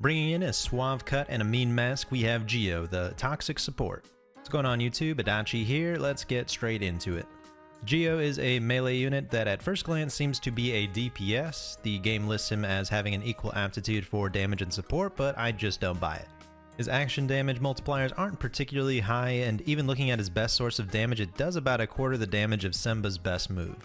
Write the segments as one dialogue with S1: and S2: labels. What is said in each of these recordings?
S1: Bringing in a suave cut and a mean mask, we have Geo, the toxic support. What's going on YouTube? Adachi here, let's get straight into it. Geo is a melee unit that at first glance seems to be a DPS. The game lists him as having an equal aptitude for damage and support, but I just don't buy it. His action damage multipliers aren't particularly high, and even looking at his best source of damage, it does about a quarter the damage of Semba's best move.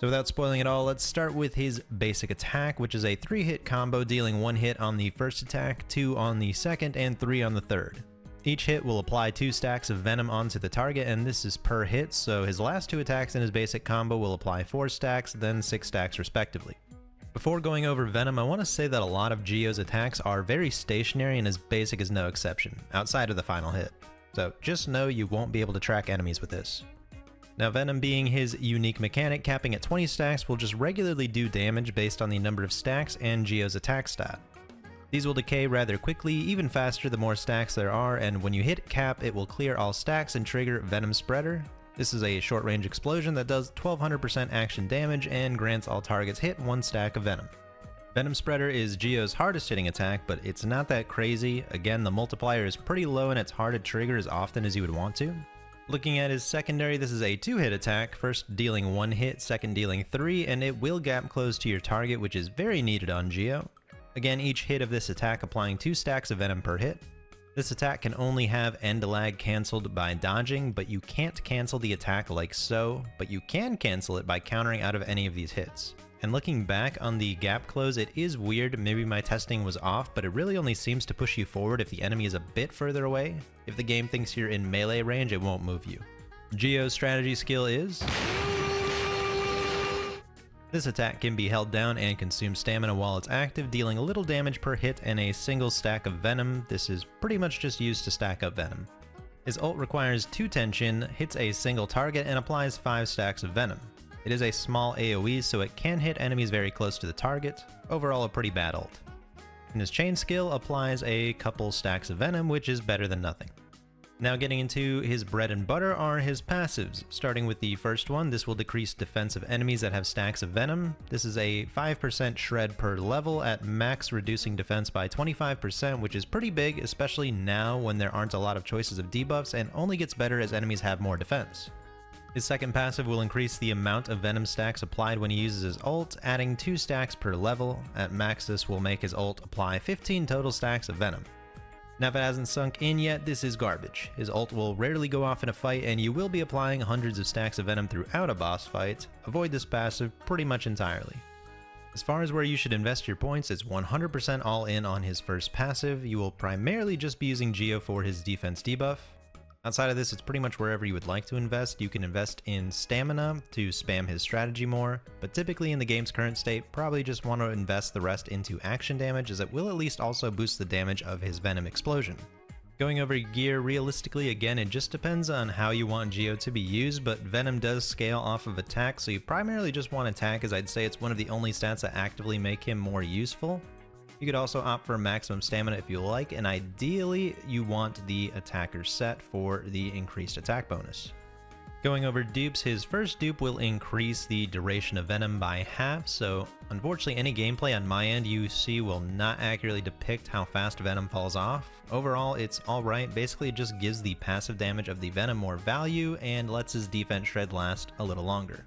S1: So without spoiling it all, let's start with his basic attack, which is a 3-hit combo dealing 1 hit on the first attack, 2 on the second, and 3 on the third. Each hit will apply 2 stacks of venom onto the target, and this is per hit, so his last 2 attacks in his basic combo will apply 4 stacks, then 6 stacks respectively. Before going over venom, I want to say that a lot of Geo's attacks are very stationary, and his basic is no exception, outside of the final hit. So just know you won't be able to track enemies with this. Now venom being his unique mechanic, capping at 20 stacks will just regularly do damage based on the number of stacks and Geo's attack stat. These will decay rather quickly, even faster the more stacks there are, and when you hit cap, it will clear all stacks and trigger Venom Spreader. This is a short-range explosion that does 1200% action damage and grants all targets hit 1 stack of venom. Venom Spreader is Geo's hardest hitting attack, but it's not that crazy. Again, the multiplier is pretty low and it's hard to trigger as often as you would want to. Looking at his secondary, this is a 2-hit attack, first dealing 1 hit, second dealing 3, and it will gap close to your target, which is very needed on Geo. Again, each hit of this attack applying 2 stacks of venom per hit. This attack can only have end lag cancelled by dodging, but you can't cancel the attack like so, but you can cancel it by countering out of any of these hits. And looking back on the gap close, it is weird, maybe my testing was off, but it really only seems to push you forward if the enemy is a bit further away. If the game thinks you're in melee range, it won't move you. Geo's strategy skill is... This attack can be held down and consume stamina while it's active, dealing a little damage per hit and a single stack of venom. This is pretty much just used to stack up venom. His ult requires 2 tension, hits a single target, and applies 5 stacks of venom. It is a small AoE, so it can hit enemies very close to the target. Overall, a pretty bad ult. And his chain skill applies a couple stacks of venom, which is better than nothing. Now getting into his bread and butter are his passives. Starting with the first one, this will decrease defense of enemies that have stacks of venom. This is a 5% shred per level at max, reducing defense by 25%, which is pretty big, especially now when there aren't a lot of choices of debuffs, and only gets better as enemies have more defense. His second passive will increase the amount of venom stacks applied when he uses his ult, adding 2 stacks per level. At max, this will make his ult apply 15 total stacks of venom. Now if it hasn't sunk in yet, this is garbage. His ult will rarely go off in a fight, and you will be applying hundreds of stacks of venom throughout a boss fight. Avoid this passive pretty much entirely. As far as where you should invest your points, it's 100% all in on his first passive. You will primarily just be using Geo for his defense debuff. Outside of this, it's pretty much wherever you would like to invest. You can invest in stamina to spam his strategy more, but typically in the game's current state, probably just want to invest the rest into action damage, as it will at least also boost the damage of his venom explosion. Going over gear, realistically, again, it just depends on how you want Geo to be used, but venom does scale off of attack, so you primarily just want attack, as I'd say it's one of the only stats that actively make him more useful. You could also opt for maximum stamina if you like, and ideally you want the attacker set for the increased attack bonus. Going over dupes, his first dupe will increase the duration of venom by half, so unfortunately any gameplay on my end you see will not accurately depict how fast venom falls off. Overall it's alright, basically it just gives the passive damage of the venom more value and lets his defense shred last a little longer.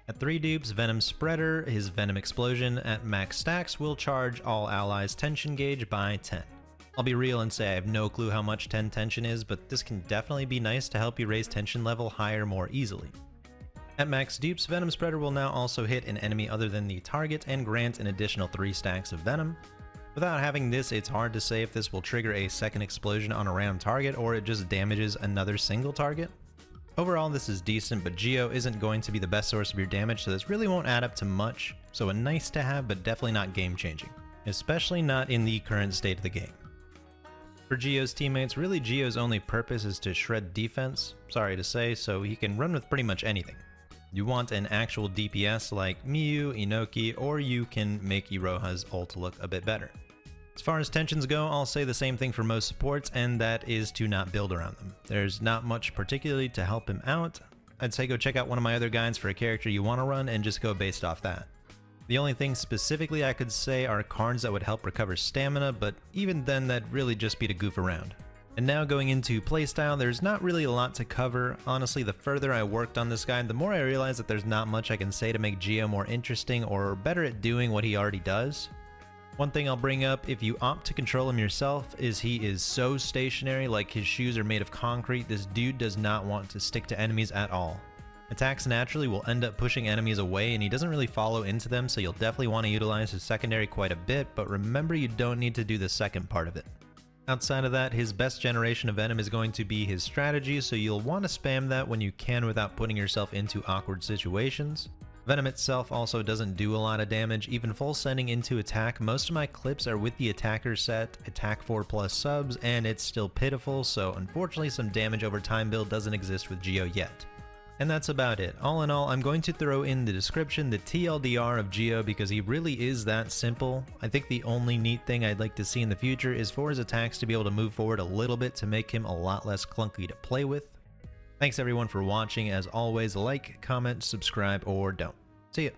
S1: At 3 dupes, Venom Spreader, his Venom Explosion at max stacks will charge all allies' tension gauge by 10. I'll be real and say I have no clue how much 10 tension is, but this can definitely be nice to help you raise tension level higher more easily. At max dupes, Venom Spreader will now also hit an enemy other than the target and grant an additional 3 stacks of venom. Without having this, it's hard to say if this will trigger a second explosion on a random target or it just damages another single target. Overall, this is decent, but Geo isn't going to be the best source of your damage, so this really won't add up to much, so a nice to have, but definitely not game-changing. Especially not in the current state of the game. For Geo's teammates, really Geo's only purpose is to shred defense, sorry to say, so he can run with pretty much anything. You want an actual DPS like Miyu, Inoki, or you can make Iroha's ult look a bit better. As far as tensions go, I'll say the same thing for most supports, and that is to not build around them. There's not much particularly to help him out. I'd say go check out one of my other guides for a character you want to run and just go based off that. The only thing specifically I could say are cards that would help recover stamina, but even then that'd really just be to goof around. And now going into playstyle, there's not really a lot to cover. Honestly, the further I worked on this guy, the more I realized that there's not much I can say to make Geo more interesting or better at doing what he already does. One thing I'll bring up, if you opt to control him yourself, is he is so stationary, like his shoes are made of concrete. This dude does not want to stick to enemies at all. Attacks naturally will end up pushing enemies away, and he doesn't really follow into them, so you'll definitely want to utilize his secondary quite a bit, but remember you don't need to do the second part of it. Outside of that, his best generation of Venom is going to be his strategy, so you'll want to spam that when you can without putting yourself into awkward situations. Venom itself also doesn't do a lot of damage, even full sending into attack. Most of my clips are with the attacker set, attack 4+ subs, and it's still pitiful, so unfortunately some damage over time build doesn't exist with Geo yet. And that's about it. All in all, I'm going to throw in the description the TLDR of Geo because he really is that simple. I think the only neat thing I'd like to see in the future is for his attacks to be able to move forward a little bit to make him a lot less clunky to play with. Thanks everyone for watching. As always, like, comment, subscribe, or don't. See ya.